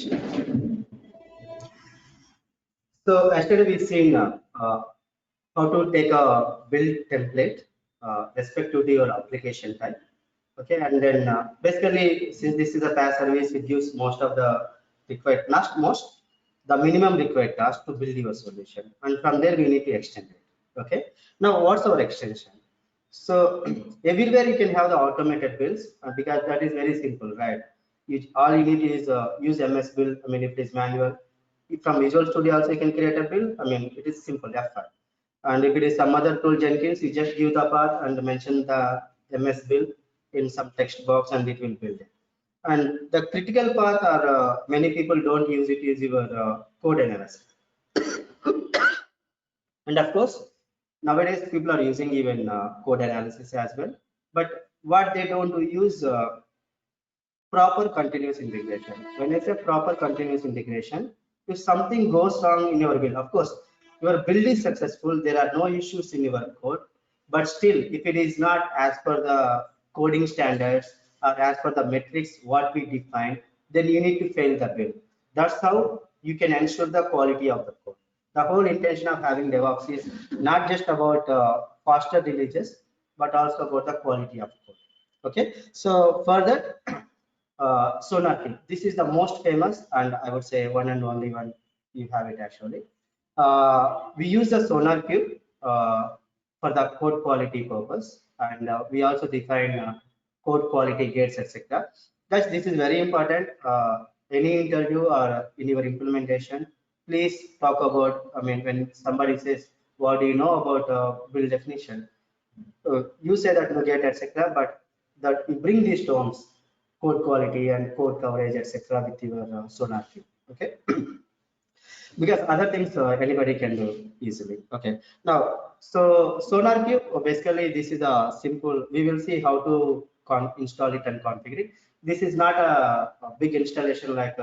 page. So yesterday we've seen how to take a build template respective to your application type. Okay, and then basically, since this is a PaaS service, it gives most of the required, not most, the minimum required task to build your solution, and from there we need to extend it. Okay, now what's our extension? So everywhere you can have the automated builds because that is very simple, right? All you need is use MS build. I mean, if it is manual, from Visual Studio also you can create a build. I mean, it is simple, F5. And if it is some other tool, Jenkins, you just give the path and mention the MS build in some text box and it will build it. And the critical path are many people don't use it is your code analysis. And of course, nowadays people are using even code analysis as well. But what they don't use proper continuous integration. When I say proper continuous integration, if something goes wrong in your build, of course, your build is successful, there are no issues in your code, but still, if it is not as per the coding standards or as per the metrics what we define, then you need to fail the build. That's how you can ensure the quality of the code. The whole intention of having DevOps is not just about faster releases, but also about the quality of code. Okay, so for that, SonarQube. This is the most famous and I would say one and only one you have it actually. We use the SonarQube for the code quality purpose, and we also define code quality gates, etc. Guys, this is very important. Any interview or in your implementation, please talk about. I mean, when somebody says, "What do you know about build definition?" You say that you get, etc. But that you bring these terms, code quality and code coverage, etc., with your SonarQube. Okay. Because other things anybody can do easily. Okay, now so SonarQube, basically this is a simple, we will see how to install it and configure it. This is not a big installation like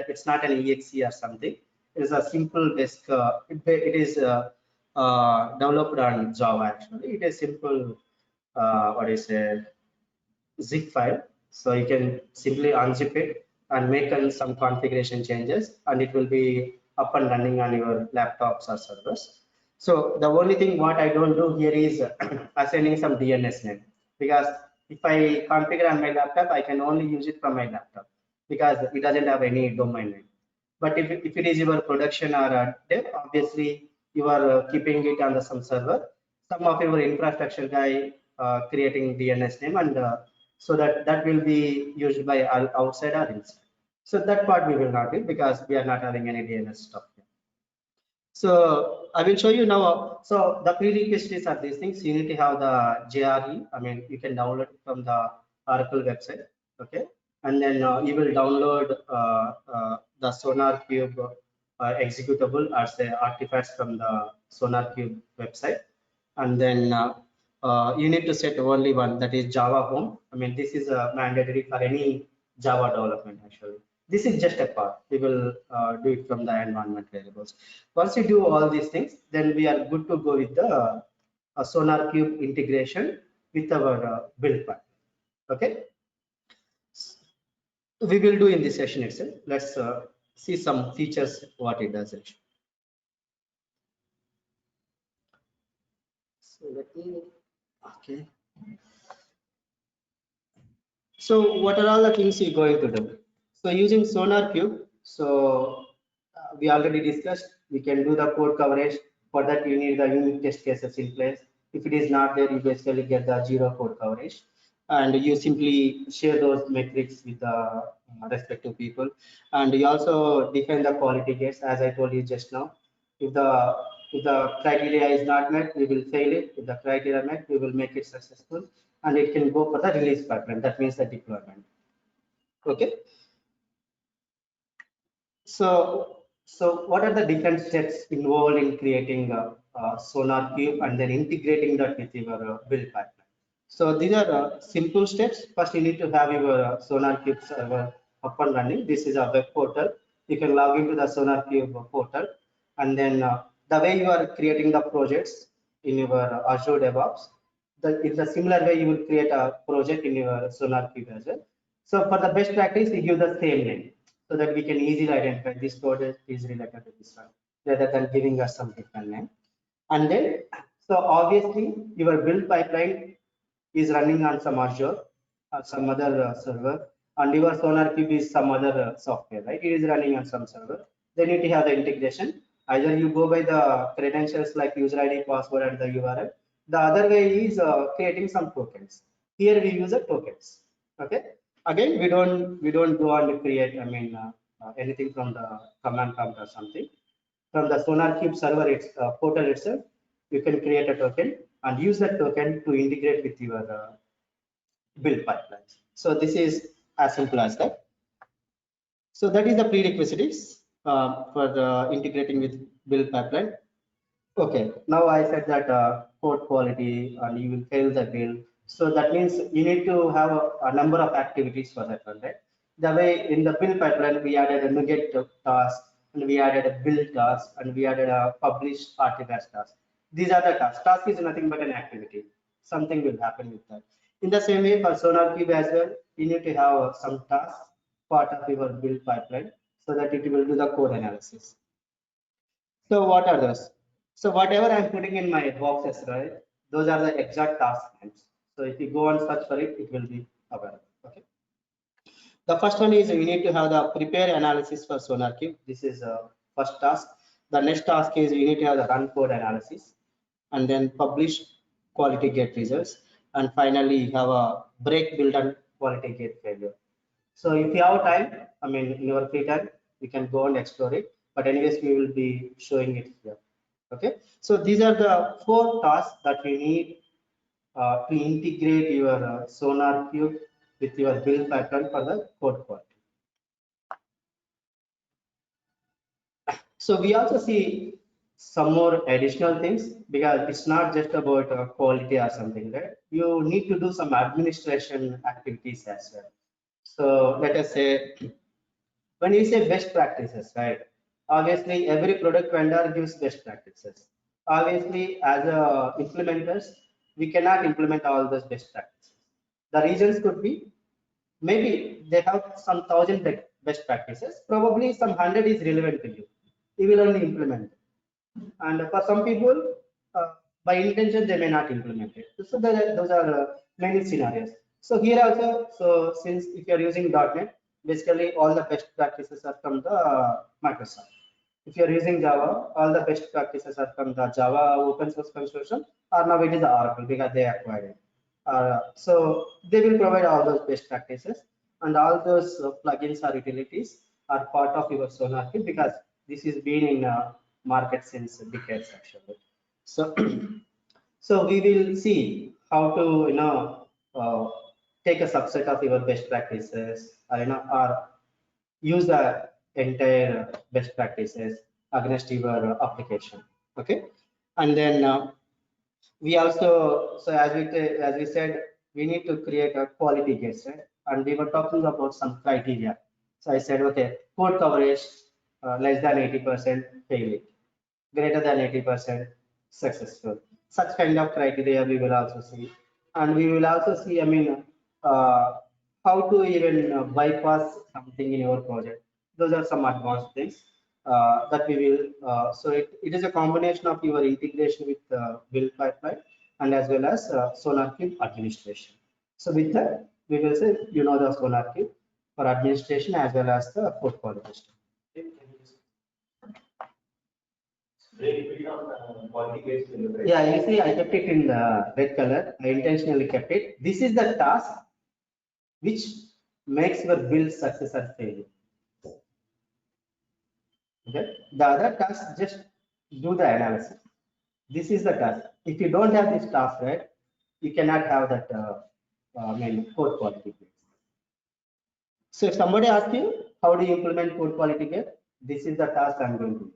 it's not an exe or something. It is a simple disk. It is developed on Java actually. It is simple what is a zip file, so you can simply unzip it and make some configuration changes, and it will be up and running on your laptops or servers. So the only thing what I don't do here is assigning some DNS name, because if I configure on my laptop, I can only use it from my laptop because it doesn't have any domain name. But if it is your production or dev, obviously you are keeping it on some server. Some of your infrastructure guy creating DNS name, and so that will be used by outside or inside. So that part we will not do because we are not having any DNS stuff here. So I will show you now. So the prerequisites are these things. You need to have the JRE. I mean, you can download it from the Oracle website. Okay, and then you will download the SonarQube executable as the artifacts from the SonarQube website, and then you need to set only one, that is Java home. I mean, this is mandatory for any Java development actually. This is just a part. We will do it from the environment variables. Once you do all these things, then we are good to go with the SonarQube integration with our build part. Okay, we will do in this session itself. Let's see some features what it does actually. So let me, okay. So what are all the things you're going to do? So using SonarQube, so we already discussed, we can do the code coverage. For that you need the unit test cases in place. If it is not there, you basically get the zero code coverage, and you simply share those metrics with the respective people. And you also define the quality gates, as I told you just now. If the criteria is not met, we will fail it. If the criteria met, we will make it successful, and it can go for the release pipeline. That means the deployment. Okay. So what are the different steps involved in creating SonarQube and then integrating that with your build pipeline? So these are simple steps. First, you need to have your SonarQube server up and running. This is a web portal. You can log into the SonarQube portal, and then the way you are creating the projects in your Azure DevOps, in the similar way you will create a project in your SonarQube as well. So for the best practice, you give the same name. so that we can easily identify this code is related to this one, rather than giving us some different name. And then, so obviously your build pipeline is running on some Azure or some other server, and your SonarQube is some other software, right? It is running on some server. Then you need to have the integration. Either you go by the credentials like user ID, password, and the URL. The other way is creating some tokens. Here we use the tokens. Okay. Again, we don't go and create. Anything from the command prompt or something. From the SonarQube server, portal itself, you can create a token and use that token to integrate with your build pipelines. So this is as simple as that. So that is the prerequisites for integrating with build pipeline. Okay, now I said that code quality and you will fail the build. So that means you need to have a number of activities for that one, right? The way in the build pipeline, we added a NuGet task, and we added a build task, and we added a publish artifacts task. These are the tasks. Task is nothing but an activity. Something will happen with that. In the same way for SonarQube as well, you need to have some tasks part of your build pipeline so that it will do the code analysis. So what are those? So whatever I'm putting in my boxes, right? Those are the exact task names. So if you go and search for it, it will be available. Okay. The first one is you need to have the prepare analysis for SonarQube. This is first task. The next task is you need to have the run code analysis, and then publish quality gate results, and finally you have a break build and quality gate failure. So if you have time, in your free time, you can go and explore it. But anyways, we will be showing it here. Okay. So these are the 4 tasks that you need to integrate your SonarQube with your build pipeline for the code quality. So we also see some more additional things, because it's not just about quality or something, right? You need to do some administration activities as well. So let us say, when you say best practices, right? Obviously, every product vendor gives best practices. Obviously, as implementers, we cannot implement all those best practices. The reasons could be, maybe they have some 1,000 best practices. Probably some 100 is relevant to you. You will only implement it. And for some people, by intention, they may not implement it. So those are many scenarios. So here also, so since if you are using .NET, basically all the best practices are from the Microsoft. If you are using Java, all the best practices are from the Java open source consortium, or now it is the Oracle because they acquired it. So they will provide all those best practices, and all those plugins or utilities are part of your SonarQube, because this is been in market since decades actually. So so we will see how to take a subset of your best practices, or use the entire best practices against your application. Okay. And then we also, so as we said, we need to create a quality gates, right? And we were talking about some criteria. So I said, okay, code coverage less than 80% fail it, greater than 80% successful. Such kind of criteria we will also see. And we will also see, how to even bypass something in your project. Those are some advanced things that we will, so it is a combination of your integration with build pipeline and as well as SonarQube administration. So with that, we will say, the SonarQube for administration as well as the code quality system. Yeah, you see, I kept it in the red color. I intentionally kept it. This is the task which makes your build success or failure. Okay. The other task, just do the analysis. This is the task. If you don't have this task, right, you cannot have that code quality gate. So if somebody asks you, how do you implement code quality gate? This is the task I'm going to do.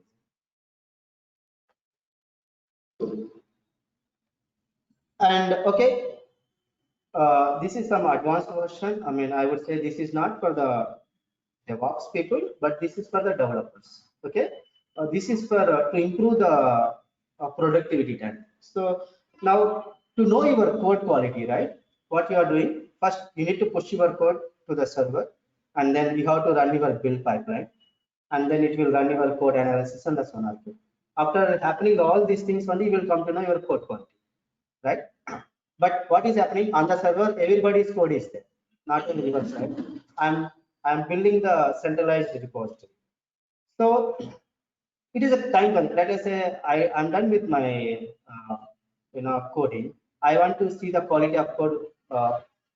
And okay, this is some advanced version. I would say this is not for the DevOps people, but this is for the developers. Okay, this is for to improve the productivity time. So now, to know your code quality, right? What you are doing first, you need to push your code to the server, and then you have to run your build pipeline, and then it will run your code analysis on the SonarQube. After happening all these things only, you will come to know your code quality, right? But what is happening on the server? Everybody's code is there, not on your side. I'm building the centralized repository. So it is a time one. Let us say I'm done with my coding. I want to see the quality of code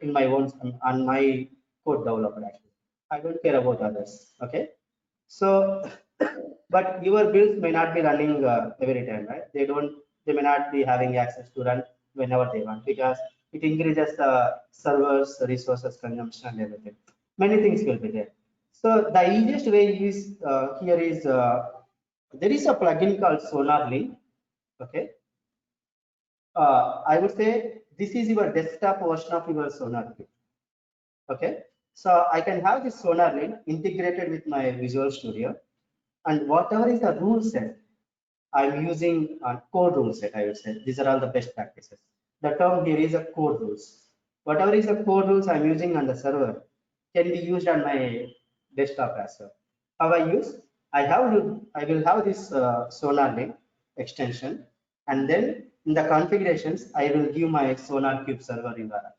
in my own on my code developer. Actually, I don't care about others. Okay, so but your builds may not be running every time, right? They may not be having access to run whenever they want, because it increases the servers resources consumption and everything. Many things will be there. So the easiest way is here is there is a plugin called SonarLink. Okay, I would say this is your desktop version of your SonarLink. Okay, so I can have this SonarLink integrated with my Visual Studio, and whatever is the rule set I'm using core rule set, I would say these are all the best practices. The term here is a core rules. Whatever is the core rules I'm using on the server can be used on my desktop as well. How I use? I will have this SonarLink extension, and then in the configurations I will give my SonarQube server URL.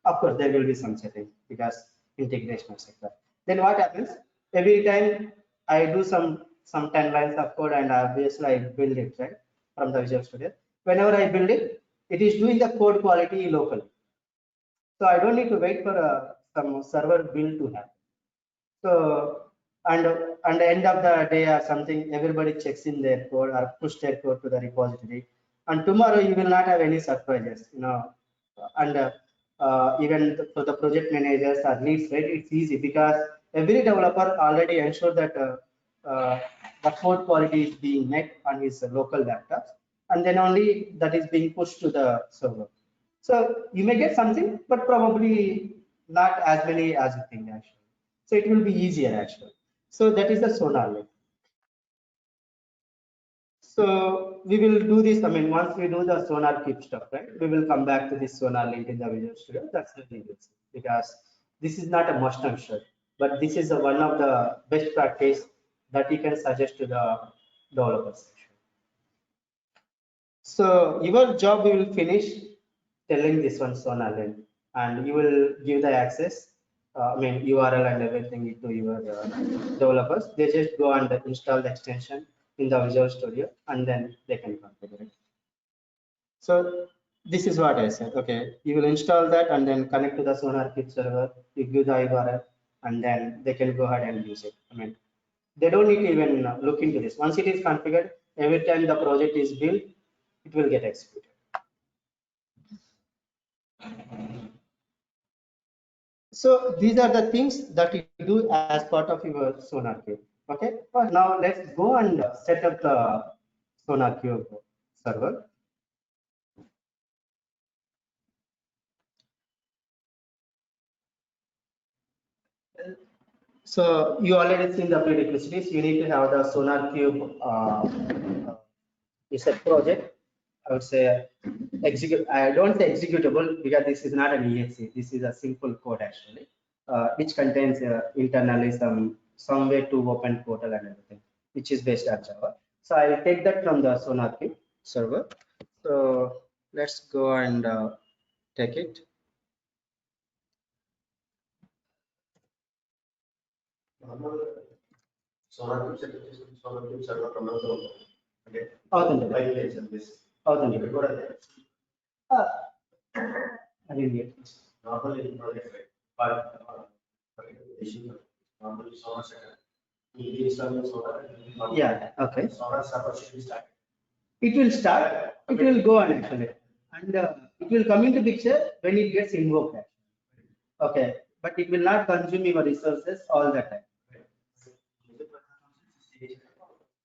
Of course, there will be some settings because integration, etc. Then what happens? Every time I do some 10 lines of code, and obviously I build it right from the Visual Studio. Whenever I build it, it is doing the code quality locally. So I don't need to wait for some server build to happen. So and at the end of the day or something, everybody checks in their code or push their code to the repository. And tomorrow you will not have any surprises, And even for the project managers or leads, right? It's easy because every developer already ensure that the code quality is being met on his local laptops, and then only that is being pushed to the server. So you may get something, but probably not as many as you think actually. So it will be easier actually. So that is the SonarLink. So we will do this. I mean, once we do the SonarQube stuff, right? We will come back to this SonarLink in the Visual Studio. That's the thing, because this is not a must, I'm sure, but this is one of the best practice that you can suggest to the developers. So your job we will finish telling this one SonarLink, and you will give the access, URL and everything to your developers. They just go and install the extension in the Visual Studio, and then they can configure it. So this is what I said. Okay, you will install that and then connect to the SonarQube server. You give the URL, and then they can go ahead and use it. I mean, they don't need to even look into this. Once it is configured, every time the project is built, it will get executed. So these are the things that you do as part of your SonarQube. Okay, now let's go and set up the SonarQube server. So you already seen the prerequisites. You need to have the SonarQube is a project. I would say execute. I don't say executable because this is not an exe. This is a simple code actually, which contains internally some way to open portal and everything, which is based on Java. So I will take that from the SonarQube server. So let's go and take it. SonarQube server okay. I didn't get it. Normally project, but normally Sonar second. Yeah. Okay. Sonar server should be started. It will start. It will go on actually, and it will come into picture when it gets invoked. Okay, but it will not consume your resources all the time.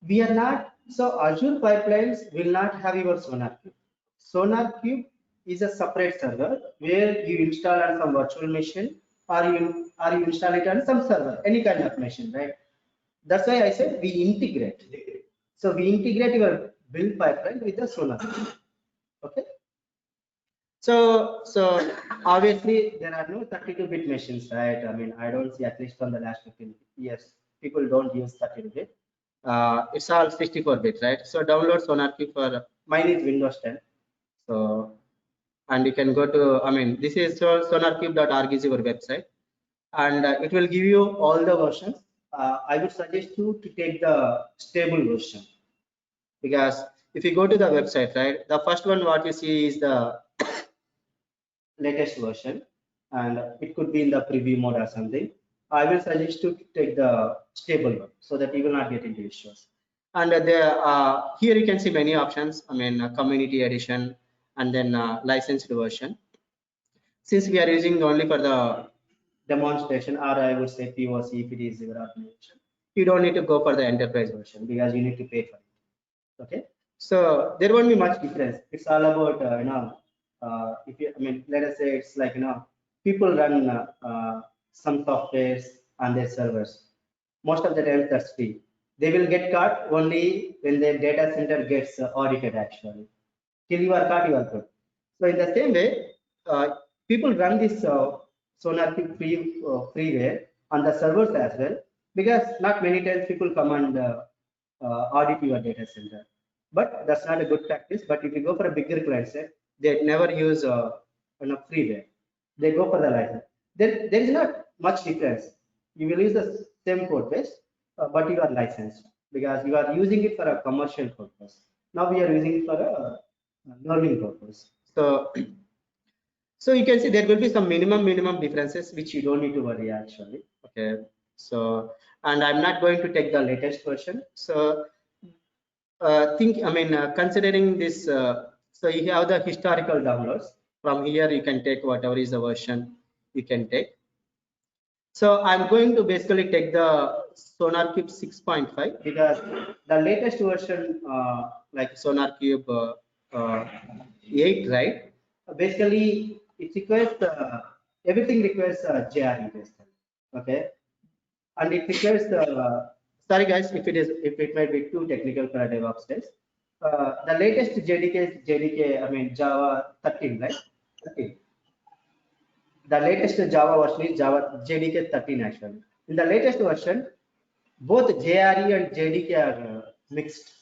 We are not, so Azure pipelines will not have your SonarQube. SonarQube is a separate server where you install on some virtual machine, or you install it on some server, any kind of machine, right? That's why I said we integrate. So we integrate your build pipeline with the SonarQube. Okay. So obviously there are no 32-bit machines, right? I mean, I don't see, at least from the last 15 years, people don't use 32-bit. It's all 64-bit, right? So download SonarQube for mine is Windows 10. So, and you can go to, I mean, this is sonarcube.org is your website, and it will give you all the versions. I would suggest you to take the stable version, because if you go to the website, right, the first one what you see is the latest version, and it could be in the preview mode or something. I will suggest to take the stable one so that you will not get into issues. And here you can see many options. I mean, community edition, and then licensed version. Since we are using only for the demonstration, or I would say POC, if it is your organization, you don't need to go for the enterprise version because you need to pay for it. Okay, so there won't be much difference. It's all about if you, I mean, let us say it's like people run some softwares on their servers. Most of the time that's free. They will get caught only when their data center gets audited actually. Till you are caught, you are good. So in the same way, people run this SonarQube freeware on the servers as well, because not many times people come and audit your data center. But that's not a good practice. But if you go for a bigger client set, they never use freeware. They go for the license. There is not much difference. You will use the same code base, but you are licensed because you are using it for a commercial purpose. Now we are using it for a learning purpose. So, so you can see there will be some minimum differences which you don't need to worry actually. Okay. So, and I'm not going to take the latest version. So, considering this, so you have the historical downloads. From here, you can take whatever is the version you can take. So I'm going to basically take the SonarQube 6.5 because the latest version, like SonarQube 8, right? Basically, it requires everything requires JRE basically. Okay, and it requires the. Sorry guys, if it might be too technical for a DevOps test. The latest JDK is JDK. I mean Java 13, right? 13. The latest Java version is Java JDK 13 actually. In the latest version, both JRE and JDK are mixed.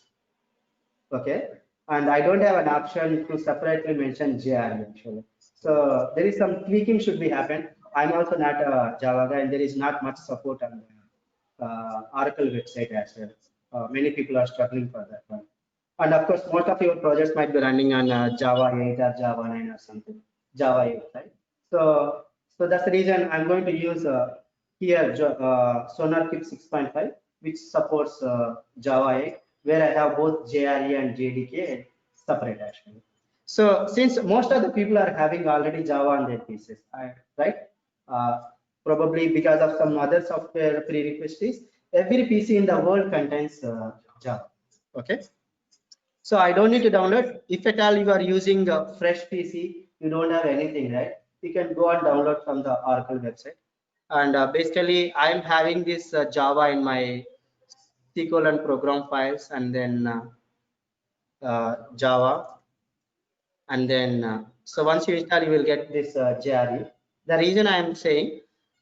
Okay, and I don't have an option to separately mention JRE actually. So there is some tweaking should be happened. I'm also not a Java guy, and there is not much support on the Oracle website as well. Many people are struggling for that one. And of course, most of your projects might be running on Java 8 or Java 9 or something. Java 8, right? So that's the reason I'm going to use here SonarQube 6.5, which supports Java 8, where I have both JRE and JDK separate actually. So since most of the people are having already Java on their PCs, right? Probably because of some other software prerequisites, every PC in the world contains Java. Okay. So I don't need to download. If at all you are using a fresh PC, you don't have anything, right? You can go and download from the Oracle website. And basically, I'm having this Java in my SQL and program files, and then Java. And then, so once you install, you will get this JRE. The reason I am saying,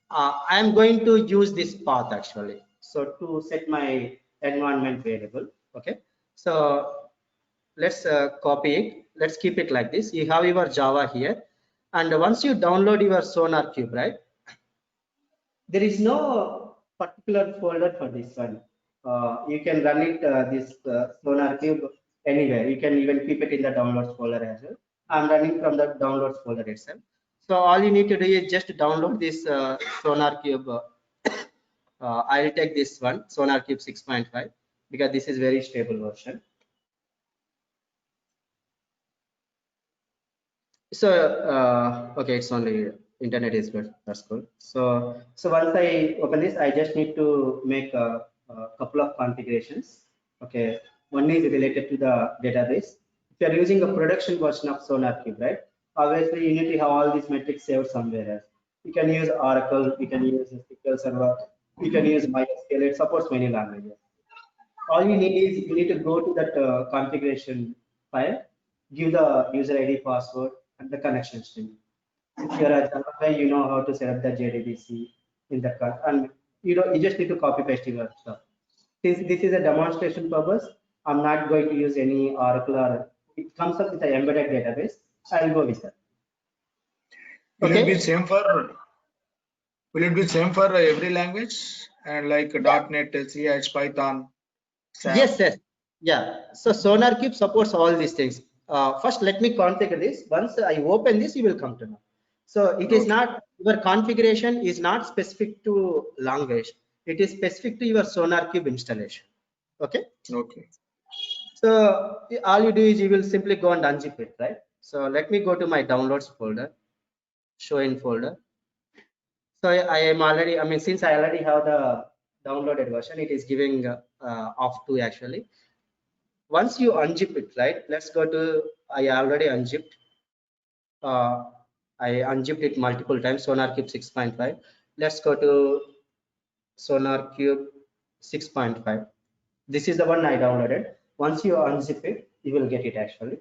I am going to use this path actually. So to set my environment variable, okay. So let's copy it. Let's keep it like this. You have your Java here, and once you download your SonarQube, right? There is no particular folder for this one. You can run it this SonarQube anywhere. You can even keep it in the downloads folder as well. I'm running from the downloads folder itself. So all you need to do is just download this SonarQube. I'll take this one, SonarQube 6.5, because this is very stable version. So okay, it's only internet is good. That's good. So once I open this, I just need to make a couple of configurations. Okay, one is related to the database. If you are using a production version of SonarQube, right? Obviously, you need to have all these metrics saved somewhere else. You can use Oracle, you can use SQL Server, you can use MySQL. It supports many languages. All you need is you need to go to that configuration file, give the user ID, password, and the connection string. If you're a Java guy, you know how to set up the JDBC in that card, and you just need to copy paste your stuff. Since this is a demonstration purpose, I'm not going to use any Oracle or it comes up with an embedded database. I'll go with that. Will it be Okay. same for every language and like .NET, CH, Python, SAP? Yes, yes. Yeah. So SonarCube supports all these things. First, let me configure this. Once I open this, you will come to know. So it is Okay. not, your configuration is not specific to language. It is specific to your SonarCube installation. Okay. Okay. So all you do is you will simply go and unzip it, right? So let me go to my downloads folder, show in folder. So I am already, I mean, since I already have the downloaded version, it is giving off to actually. Once you unzip it, right? Let's go to, I already unzipped. I unzipped it multiple times, SonarCube 6.5. Let's go to SonarCube 6.5. This is the one I downloaded. Once you unzip it, you will get it actually.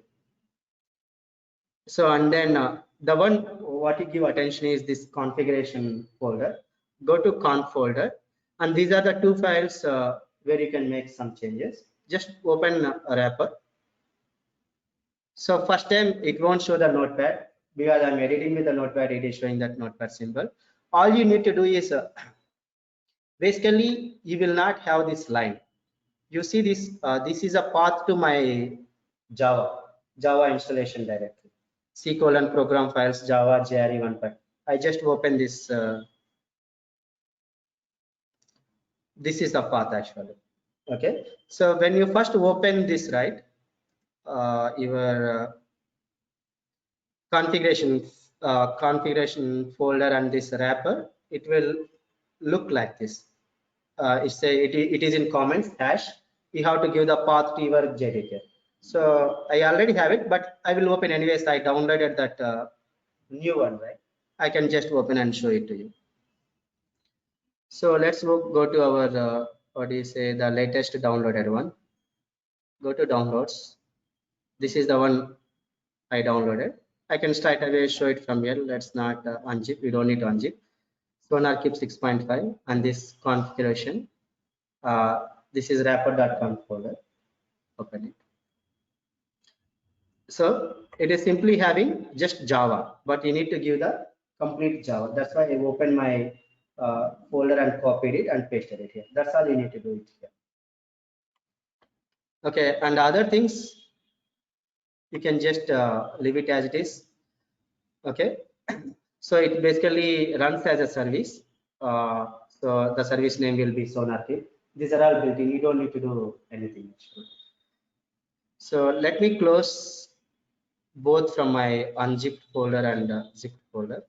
So, and then the one what you give attention is this configuration folder. Go to conf folder, and these are the two files where you can make some changes. Just open a wrapper. So first time it won't show the notepad because I'm editing with the notepad. It is showing that notepad symbol. All you need to do is basically you will not have this line. You see this, this is a path to my Java installation directory. C: program files Java JRE1. I just open this. This is the path actually. Okay. So when you first open this, right, your configuration folder and this wrapper, it will look like this. It is in comments hash. You have to give the path to your JDK. So I already have it, but I will open anyways. I downloaded that new one, right? I can just open and show it to you. So let's go to our what do you say, the latest downloaded one. Go to downloads. This is the one I downloaded. I can straight away show it from here. Let's not unzip. We don't need to unzip. SonarCube 6.5 and this configuration. This is wrapper.conf folder. Open it. So it is simply having just Java, but you need to give the complete Java. That's why I opened my folder and copied it and pasted it here. That's all you need to do it here. Okay, and other things you can just leave it as it is. Okay, so it basically runs as a service. So the service name will be SonarCube. These are all built in. You don't need to do anything actually. So let me close both from my unzipped folder and zipped folder.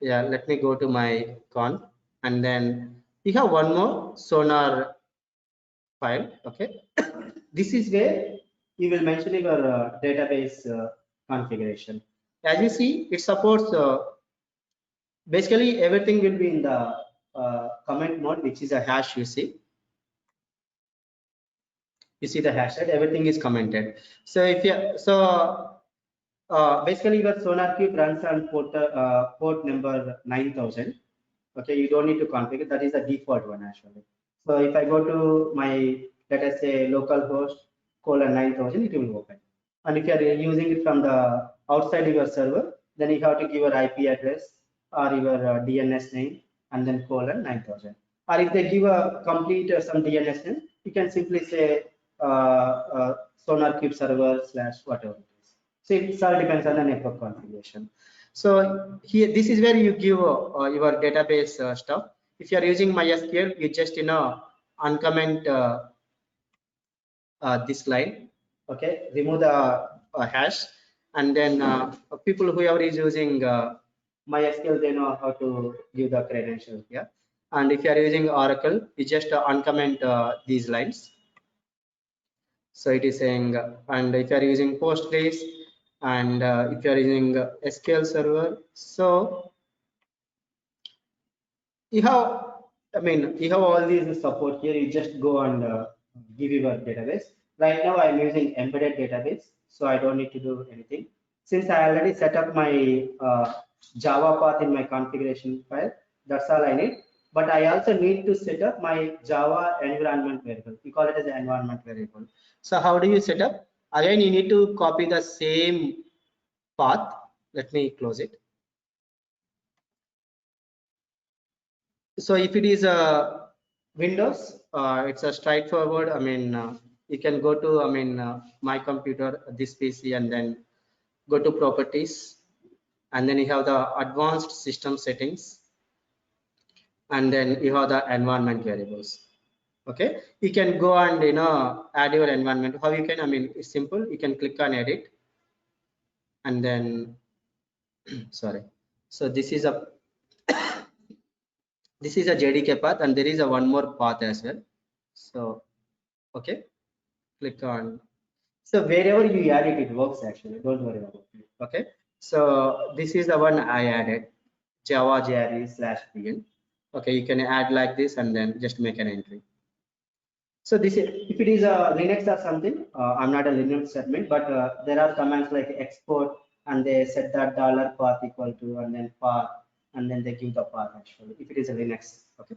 Yeah, let me go to my conf, and then we have one more Sonar file. Okay, this is where you will mention your database configuration. As you see, it supports basically everything will be in the comment mode, which is a hash. You see the hash, right? Everything is commented. So if you basically your SonarCube runs on port number 9000. Okay, you don't need to configure. That is the default one actually. So if I go to my, let us say, localhost :9000, it will open. And if you are using it from the outside your server, then you have to give your IP address or your DNS name and then :9000. Or if they give a complete some DNS name, you can simply say SonarCube server / whatever it is. So it all depends on the network configuration. So here, this is where you give your database stuff. If you are using MySQL, you just uncomment this line. Okay, remove the hash, and then people whoever is using MySQL, they know how to give the credentials. Yeah, and if you are using Oracle, you just uncomment these lines. So it is saying, and if you are using Postgres, and if you are using SQL Server, so you have, I mean, you have all these support here. You just go and give your database. Right now, I'm using embedded database, so I don't need to do anything. since I already set up my Java path in my configuration file, that's all I need. But I also need to set up my Java environment variable. We call it as an environment variable. So how do you set up? Again, you need to copy the same path. Let me close it. So if it is a Windows, it's a straightforward. I mean, you can go to, my computer, this PC, and then go to properties, and then you have the advanced system settings, and then you have the environment variables. Okay, you can go and add your environment. How you can? I mean, it's simple. You can click on edit, and then sorry. So this is a JDK path, and there is a one more path as well. So okay, click on. So wherever you add it, it works actually. Don't worry about it. Okay. So this is the one I added, Java JRE/BN. Okay, you can add like this and then just make an entry. So this is, if it is a Linux or something, I'm not a Linux admin, but there are commands like export, and they set that $path equal to, and then path, and then they give the path actually, if it is a Linux. Okay.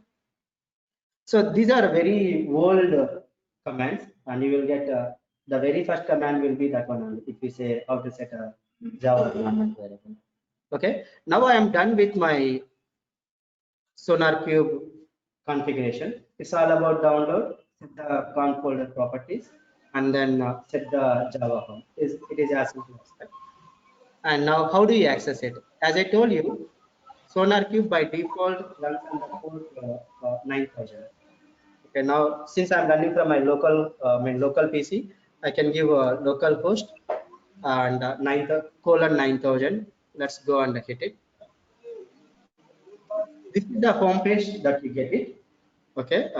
So these are very old commands, and you will get the very first command will be that one only, if we say how to set a Java environment variable. Okay. Now I am done with my SonarQube configuration. It's all about download, set the conf folder properties, and then set the Java home. It is as simple as that. And now how do you access it? As I told you, SonarQube by default runs on the port 9000. Okay, now since I'm running from my local local PC, I can give a local host and 9000. Let's go and hit it. This is the home page that you get it. Okay,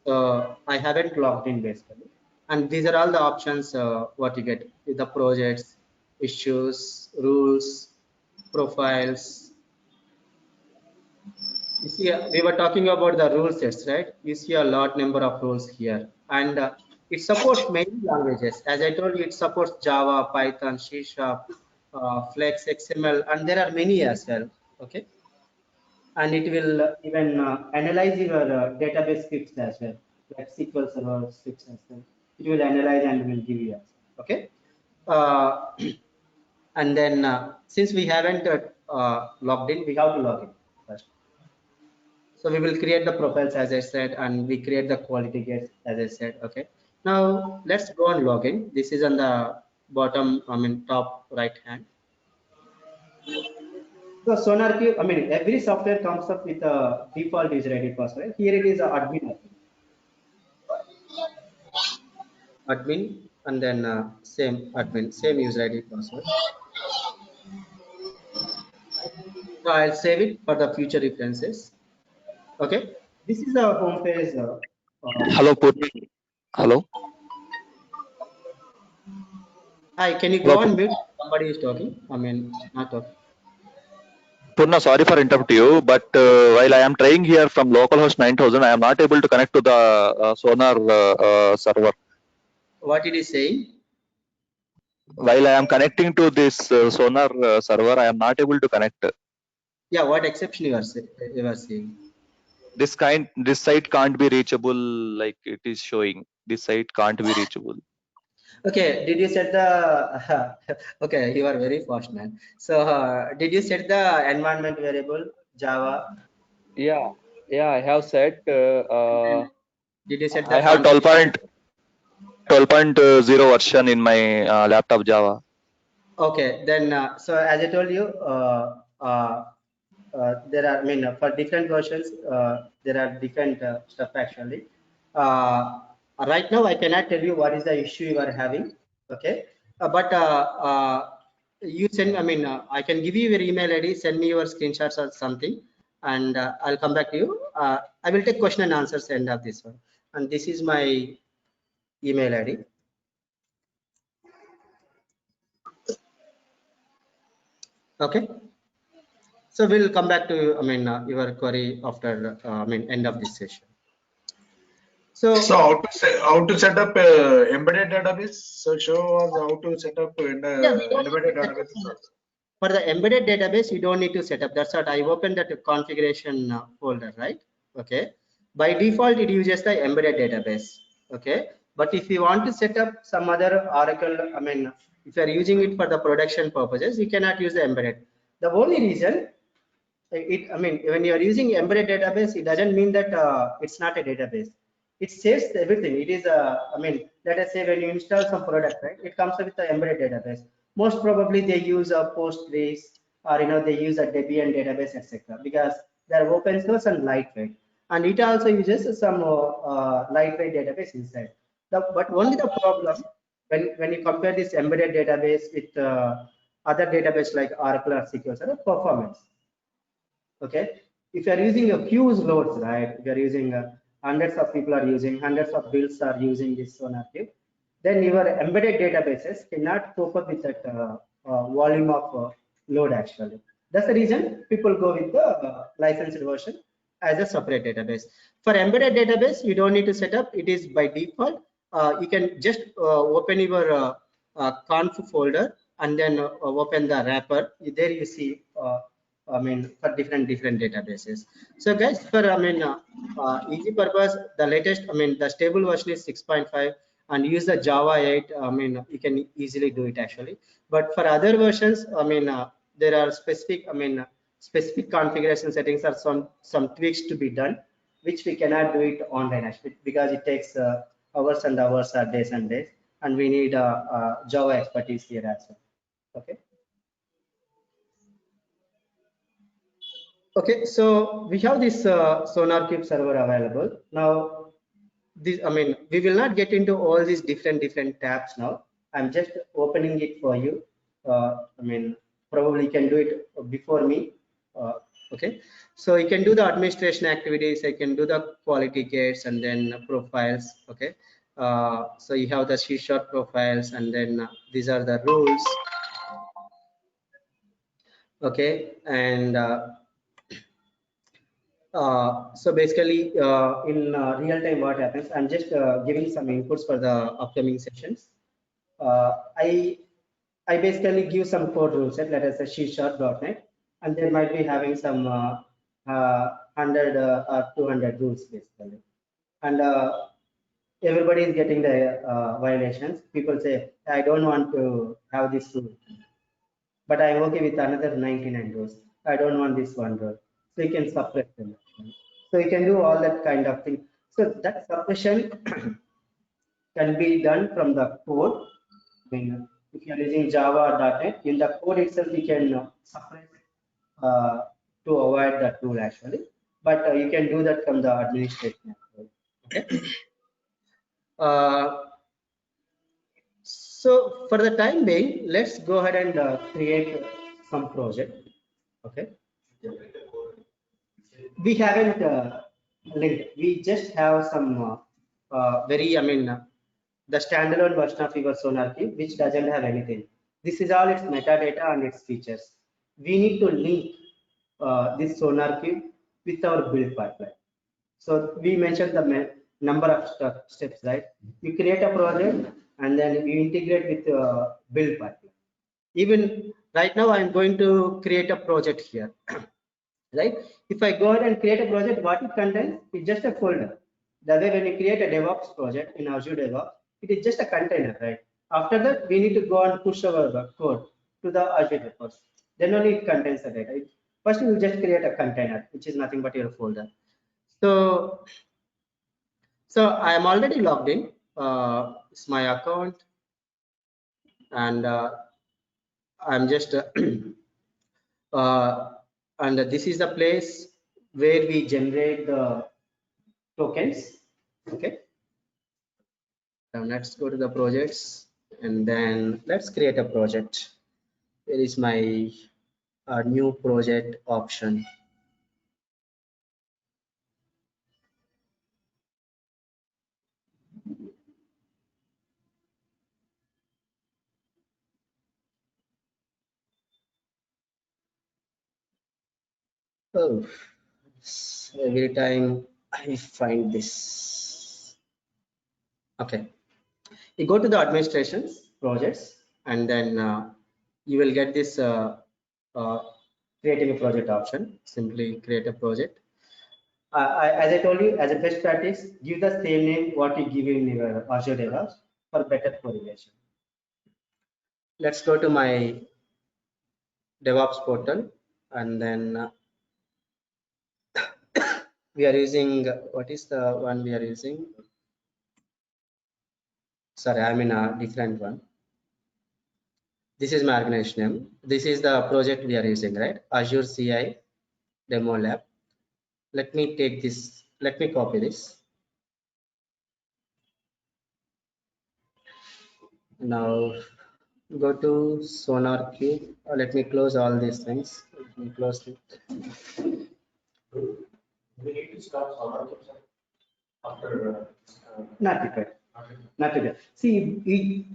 so I haven't logged in basically, and these are all the options what you get with the projects, issues, rules, profiles. You see, we were talking about the rule sets, right? You see a lot number of rules here, and it supports many languages. As I told you, it supports Java, Python, C#, Flex, XML, and there are many as well. Okay, and it will even analyze your database scripts as well, like SQL Server scripts as well. It will analyze and will give you. Okay, uh, and then since we haven't logged in, we have to log in first. So we will create the profiles as I said, and we create the quality gates as I said. Okay. Now let's go and log in. This is on the bottom, top right hand. So SonarQube, every software comes up with a default user ID password. Here it is a admin, and then same user ID password. So I'll save it for the future references. Okay. This is the home page. Hello, Purna. Hello. Hi, can you go on mute? Somebody is talking. Not talking. Purna, sorry for interrupting you, but while I am trying here from localhost 9000, I am not able to connect to the Sonar server. What it is saying? While I am connecting to this Sonar server, I am not able to connect. Yeah, what exception you are seeing? This site can't be reachable, like it is showing. This site can't be reachable. Okay, did you set the okay, you are very fast man. So did you set the environment variable Java? Yeah, I have set. Did you set the I have 12.0 version in my laptop Java. Okay, then so as I told you, there are for different versions there are different stuff actually. Right now I cannot tell you what is the issue you are having. Okay, but you send. I can give you your email ID. Send me your screenshots or something, and I'll come back to you. I will take question and answers end of this one, and this is my email ID. Okay. So we'll come back to your query after end of this session. So how to set up embedded database? So show us how to set up Yeah, we don't embedded need to set up database. for the embedded database, you don't need to set up. That's what I opened that configuration folder, right? Okay. By default, it uses the embedded database. Okay. But if you want to set up some other Oracle, I mean, if you are using it for the production purposes, you cannot use the embedded. The only reason I mean, when you are using embedded database, it doesn't mean that it's not a database. It saves everything. It is I mean, let us say when you install some product, right? It comes with the embedded database. Most probably they use a Postgres, or they use a Debian database, etc. Because they are open source and lightweight, and it also uses some lightweight database inside. But only the problem when you compare this embedded database with other database like Oracle or SQL Server, performance. Okay, if you are using a huge loads, right? If you are using hundreds of people are using, hundreds of builds are using this SonarQube, then your embedded databases cannot cope up with that volume of load. Actually, that's the reason people go with the licensed version as a separate database. For embedded database, you don't need to set up. It is by default. You can just open your conf folder and then open the wrapper. There you see I mean, for different databases. So guys, for easy purpose, the latest, I mean, the stable version is 6.5, and use the Java 8. I mean, you can easily do it actually. But for other versions, I mean, there are specific, I mean, specific configuration settings or some tweaks to be done, which we cannot do it online actually, because it takes hours and hours or days and days, and we need Java expertise here as well. Okay. Okay, so we have this SonarQube server available now. This, I mean, we will not get into all these different tabs now. I'm just opening it for you. I mean, probably you can do it before me. Okay, so you can do the administration activities. I can do the quality gates and then profiles. Okay, so you have the C# profiles, and then these are the rules. Okay, and so basically, in real time, what happens? I'm just giving some inputs for the upcoming sessions. I basically give some code rules set, let us say C#.NET, and they might be having some 100 or 200 rules basically, and everybody is getting the violations. People say, I don't want to have this rule, but I'm okay with another 99 rules. I don't want this one rule. So you can suppress them. So you can do all that kind of thing. So that suppression can be done from the code. I mean, if you're using Java or .NET, in the code itself, you can suppress to avoid that rule actually. But you can do that from the administration. Okay. So for the time being, let's go ahead and create some project. Okay. We haven't linked. We just have some very, I mean, the standalone version of your SonarQube, which doesn't have anything. This is all its metadata and its features. We need to link this SonarQube with our build pipeline. So we mentioned the number of steps, right? You create a project and then you integrate with build pipeline. Even right now, I'm going to create a project here. Right? If I go ahead and create a project, what it contains is just a folder. The way when you create a DevOps project in Azure DevOps, it is just a container, right? After that, we need to go and push our code to the Azure DevOps. Then only it contains the data. First, you just create a container, which is nothing but your folder. So I am already logged in. It's my account, and I'm just and this is the place where we generate the tokens. Okay, now let's go to the projects, and then let's create a project. Where is my new project option? Oh, every time I find this. Okay, you go to the administrations projects, and then you will get this creating a project option. Simply create a project. As I told you, as a best practice, give the same name what you give in your Azure DevOps for better correlation. Let's go to my DevOps portal, and then we are using, what is the one we are using? Sorry, I'm in a different one. This is my organization name. This is the project we are using, right? Azure CI Demo Lab. Let me take this, let me copy this. Now go to Sonar Cube. Let me close all these things. Let me close it. We need to start solar after. Not required. Not required. See,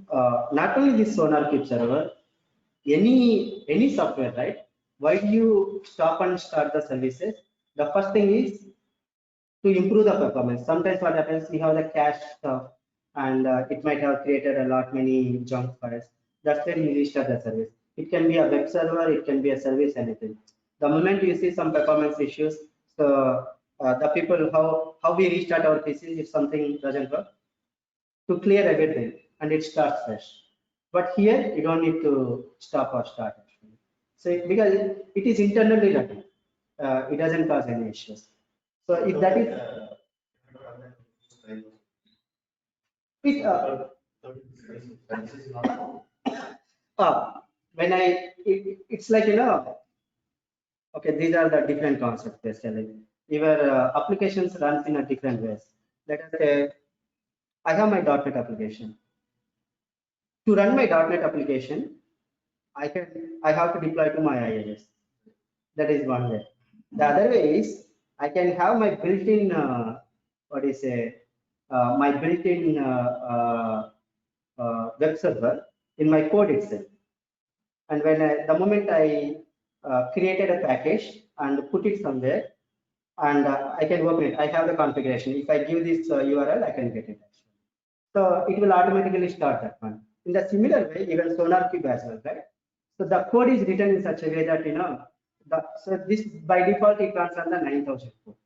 not only this Sonar Cube server, any software, right? Why do you stop and start the services? The first thing is to improve the performance. Sometimes what happens, we have the cache stuff, and it might have created a lot many junk files. That's where you restart the service. It can be a web server, it can be a service, anything. The moment you see some performance issues, so the people, how we restart our PCs if something doesn't work, to clear everything and it starts fresh. But here you don't need to stop or start actually. So because it is internally running, it doesn't cause any issues. So if that is it, when it's like, okay, these are the different concepts basically. Your applications runs in a different ways. Let us say I have my .NET application. To run my .NET application, I have to deploy to my IIS. That is one way. The other way is I can have my built-in my built-in web server in my code itself. And the moment I created a package and put it somewhere, and I can open it. I have the configuration. If I give this URL, I can get it. So it will automatically start that one. In the similar way, even SonarQube as well, right? So the code is written in such a way that, so this by default it runs on the 9000 port.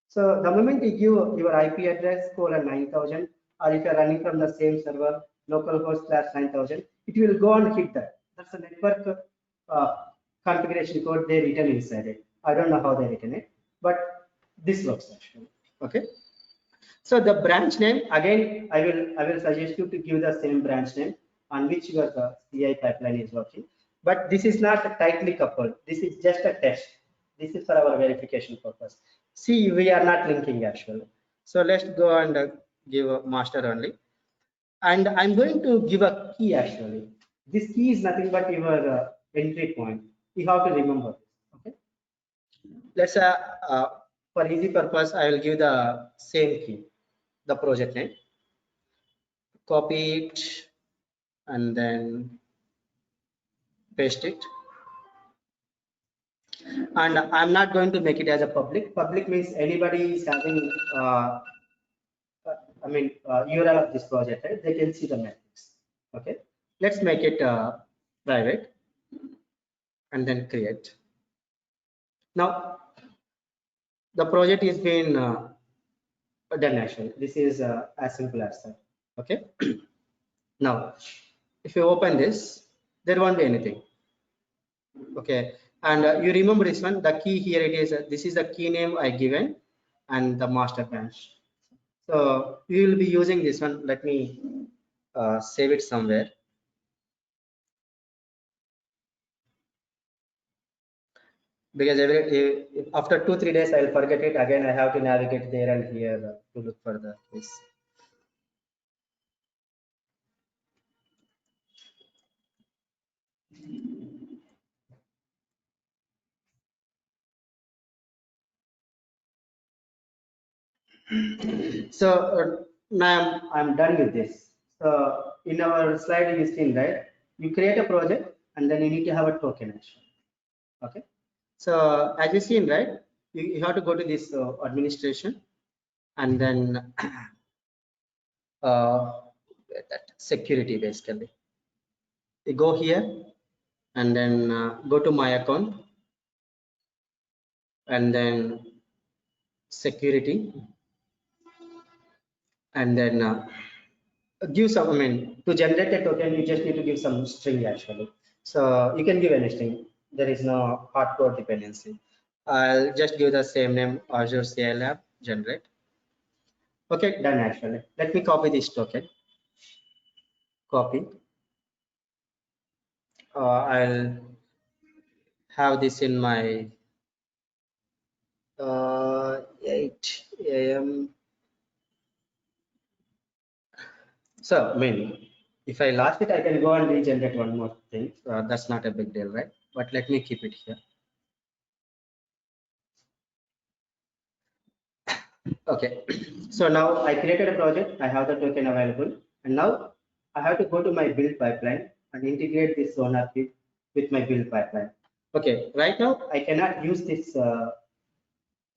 So the moment you give your IP address :9000, or if you're running from the same server, localhost /9000, it will go and hit that. That's a network configuration code they written inside it. I don't know how they written it, but this works actually. Okay. So the branch name, again, I will suggest you to give the same branch name on which your CI pipeline is working. But this is not tightly coupled. This is just a test. This is for our verification purpose. See, we are not linking actually. So let's go and give a master only. And I'm going to give a key actually. This key is nothing but your entry point. You have to remember. Okay. Let's for easy purpose, I will give the same key, the project name, copy it, and then paste it. And I'm not going to make it as a public. Public means anybody is having, URL of this project, right? They can see the metrics. Okay. Let's make it private, and then create. Now, the project is being done actually. This is as simple as that. Okay. Now, if you open this, there won't be anything. Okay, and you remember this one, the key here it is, this is the key name I given and the master branch. So we will be using this one. Let me save it somewhere. Because after 2-3 days I'll forget it again. I have to navigate there and here to look for this. So now I'm done with this. So in our slide you seen, right? You create a project and then you need to have a token actually. Okay. So as you seen, right? You have to go to this administration, and then that security basically. You go here and then go to my account and then security and then give some, I mean, to generate a token, you just need to give some string actually. So you can give any string. There is no hardcore dependency. I'll just give the same name, Azure CI Lab generate. Okay, done actually. Let me copy this token. Copy. I'll have this in my 8 a.m. So, I mean, if I lost it, I can go and regenerate one more thing. That's not a big deal, right? But let me keep it here. Okay. So now I created a project. I have the token available. And now I have to go to my build pipeline and integrate this SonarQube with my build pipeline. Okay. Right now, I cannot use this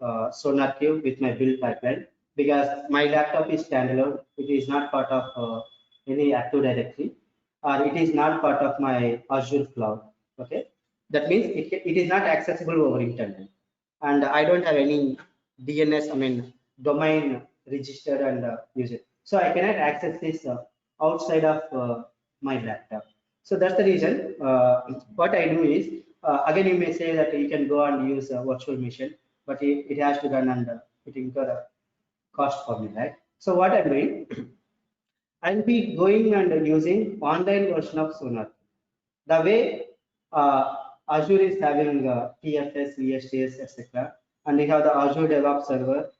SonarQube with my build pipeline because my laptop is standalone. It is not part of any Active Directory, or it is not part of my Azure cloud. Okay, that means it is not accessible over internet, and I don't have any DNS, I mean domain registered and use it. So I cannot access this outside of my laptop. So that's the reason. What I do is, again, you may say that you can go and use a virtual machine, but it has to run and it incur a cost for me, right? So what I'm doing, I'll be going and using online version of Sonar. The way Azure is having TFS, VSTS, etc., and you have the Azure DevOps server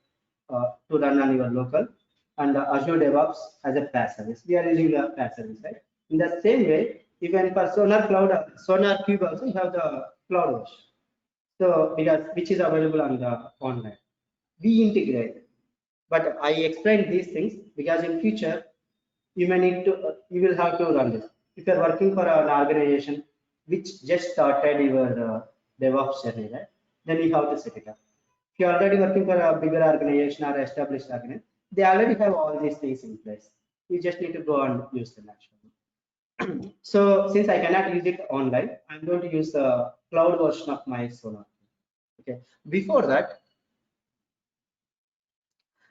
to run on your local, and Azure DevOps as a PaaS service. We are using the PaaS service, right? In the same way, even for Sonar Cloud, SonarQube also you have the cloud version. So because which is available on the online, we integrate. But I explained these things because in future you may need to, you will have to run this. If you're working for an organization which just started your DevOps journey, right? Then you have to set it up. If you're already working for a bigger organization or established organization, they already have all these things in place. You just need to go and use them actually. So since I cannot use it online, I'm going to use the cloud version of my Sonar. Okay. Before that,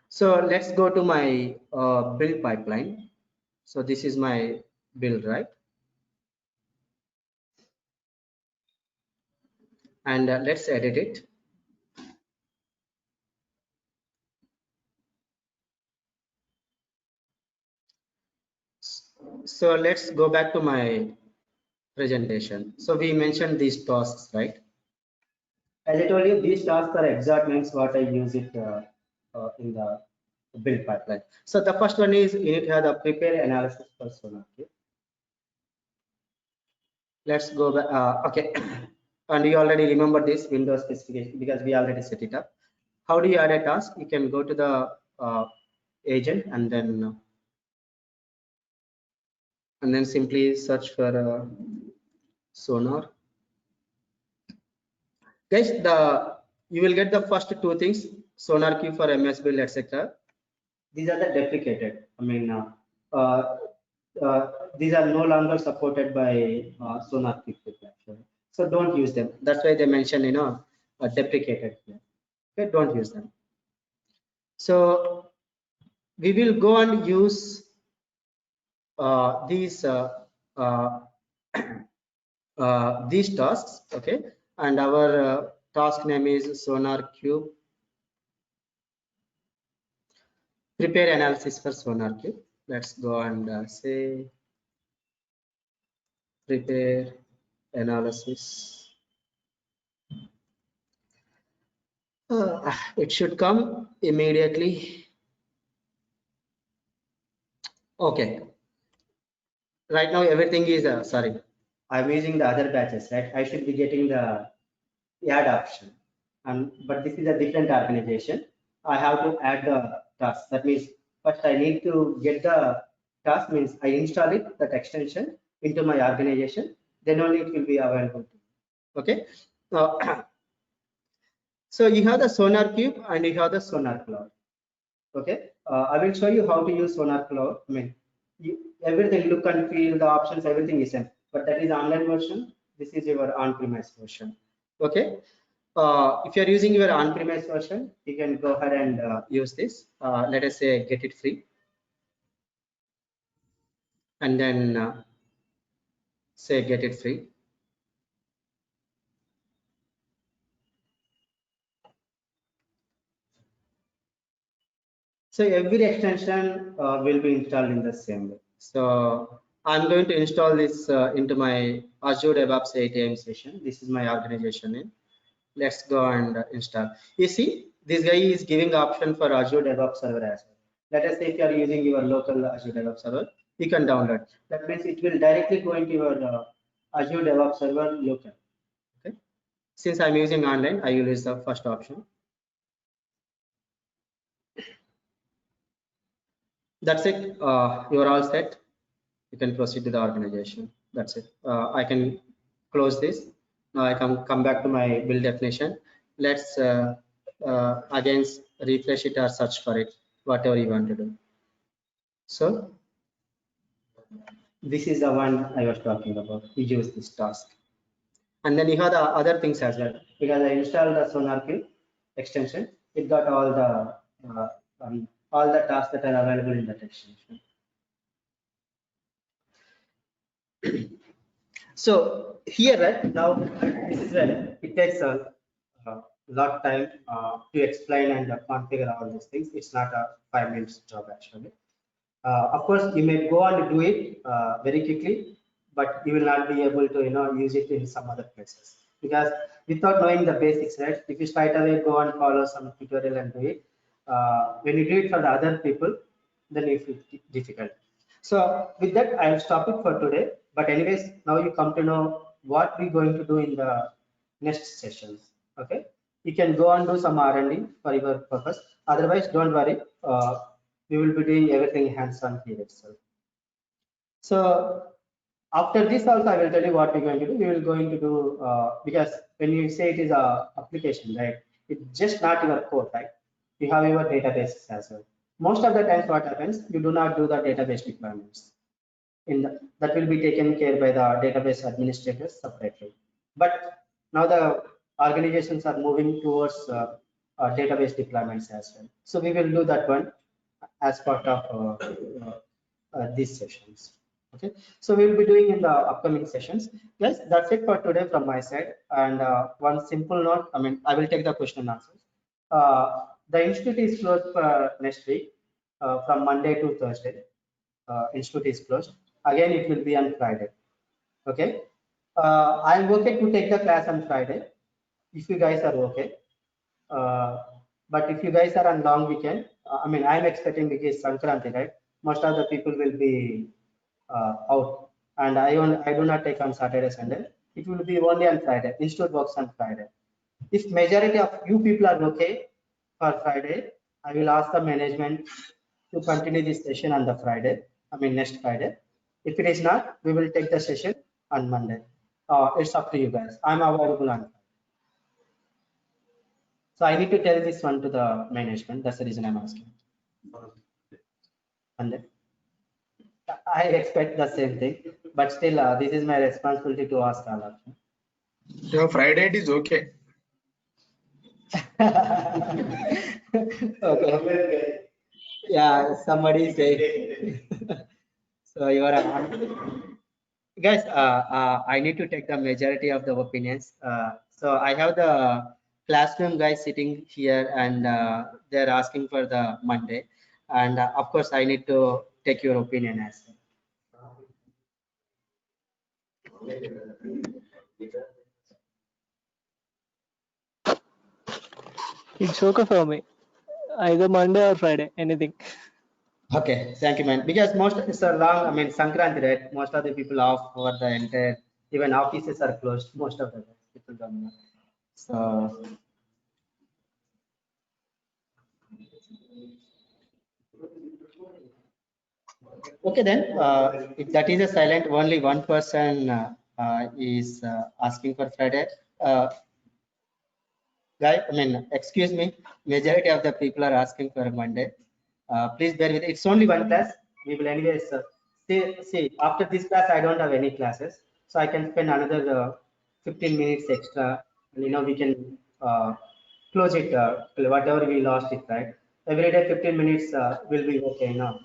so let's go to my build pipeline. So this is my build, right? And let's edit it. So let's go back to my presentation. So we mentioned these tasks, right? As I told you, these tasks are exact names what I use it in the build pipeline. So the first one is you need to have the prepare analysis for Sonar. Okay? Let's go back. Okay, and you already remember this Windows specification because we already set it up. How do you add a task? You can go to the agent and then simply search for Sonar. Guys, you will get the first two things, SonarQube for MS Build, etc. These are the deprecated. I mean, these are no longer supported by SonarQube actually. So don't use them. That's why they mention, deprecated here. Okay, don't use them. So we will go and use these tasks, okay, and our task name is SonarQube prepare analysis for SonarQube. Let's go and say prepare analysis. It should come immediately. Okay, right now everything is sorry, I'm using the other batches, right? I should be getting the add option, but this is a different organization. I have to add the task. That means first I need to get the task, means I install it, that extension into my organization, then only it will be available. Okay. So you have the SonarQube and you have the Sonar Cloud. Okay. I will show you how to use Sonar Cloud. I mean, everything, look and feel, the options, everything is same. But that is online version. This is your on-premise version. Okay. If you are using your on-premise version, you can go ahead and use this. Let us say get it free, and then say get it free. So every extension will be installed in the same way. So I'm going to install this into my Azure DevOps 8 AM session. This is my organization name. Let's go and install. You see, this guy is giving option for Azure DevOps server as well. Let us say if you are using your local Azure DevOps server, you can download. That means it will directly go into your Azure DevOps server local. Okay. Since I'm using online, I will use the first option. That's it. You're all set. You can proceed to the organization. That's it. I can close this. Now I can come back to my build definition. Let's again refresh it or search for it, whatever you want to do. So this is the one I was talking about. We use this task. And then you have the other things as well. Because I installed the SonarQube extension, it got all the tasks that are available in that extension. So here, right now, this is where it takes a lot of time to explain and configure all these things. It's not a 5 minutes job actually. Of course, you may go and do it very quickly, but you will not be able to use it in some other places, because without knowing the basics, right? If you straight away go and follow some tutorial and do it, when you do it for the other people, then it will be difficult. So with that, I will stop it for today. But anyways, now you come to know what we're going to do in the next sessions. Okay, you can go and do some R&D for your purpose. Otherwise, don't worry. We will be doing everything hands-on here itself. So after this also, I will tell you what we're going to do. We will going to do because when you say it is a application, right? It's just not your code, right? You have your databases as well. Most of the times, what happens? You do not do the database deployments. That will be taken care by the database administrators separately. But now the organizations are moving towards database deployments as well. So we will do that one as part of these sessions. Okay, so we will be doing in the upcoming sessions. Yes, that's it for today from my side. And one simple note, I mean, I will take the question and answers. The institute is closed for next week from Monday to Thursday. Institute is closed. Again, it will be on Friday. Okay, I am okay to take the class on Friday if you guys are okay. But if you guys are on long weekend, I mean, I'm expecting because Sankranti, right? Most of the people will be out, and I do not take on Saturday, Sunday. It will be only on Friday. Institute works on Friday. If majority of you people are okay for Friday, I will ask the management to continue this session on the Friday. I mean, next Friday. If it is not, we will take the session on Monday. It's up to you guys. I'm available on Friday. So I need to tell this one to the management. That's the reason I'm asking. And then I expect the same thing, but still, this is my responsibility to ask all of you. Yeah, Friday it is okay. Okay. Yeah, somebody say. So you are guys. I need to take the majority of the opinions. So I have the classroom guys sitting here, and they're asking for the Monday, and of course I need to take your opinion as well. It's okay for me. Either Monday or Friday, anything. Okay, thank you, man. Because most it's a long, I mean, Sankranti, right? Most of the people off for the entire, even offices are closed. Most of the people don't know. So, okay, then if that is a silent, only one person is asking for Friday. Guy, I mean, excuse me, majority of the people are asking for Monday. Please bear with it. It's only one class. We will anyways see after this class I don't have any classes, so I can spend another 15 minutes extra, and we can close it, whatever we lost it, right? Every day 15 minutes will be okay now.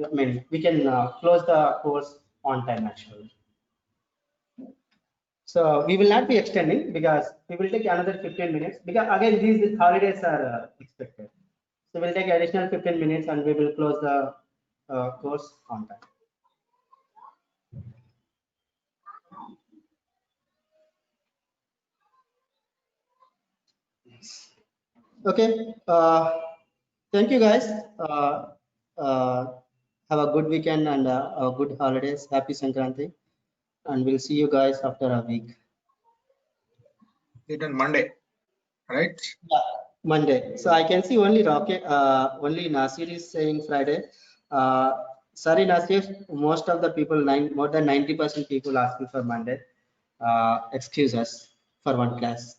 I mean, we can close the course on time actually. So we will not be extending because we will take another 15 minutes because again these holidays are expected. So we'll take additional 15 minutes and we will close the course on time. Okay. Thank you guys. Uh, have a good weekend and a good holidays. Happy Sankranti. And we'll see you guys after a week. It on Monday, right? Yeah, Monday. So I can see only Rocket, only Nasir is saying Friday. Sorry, Nasir, most of the people, more than 90% people asking for Monday. Excuse us for one class.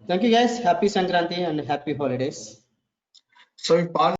Thank you guys. Happy Sankranti and happy holidays. So if Paul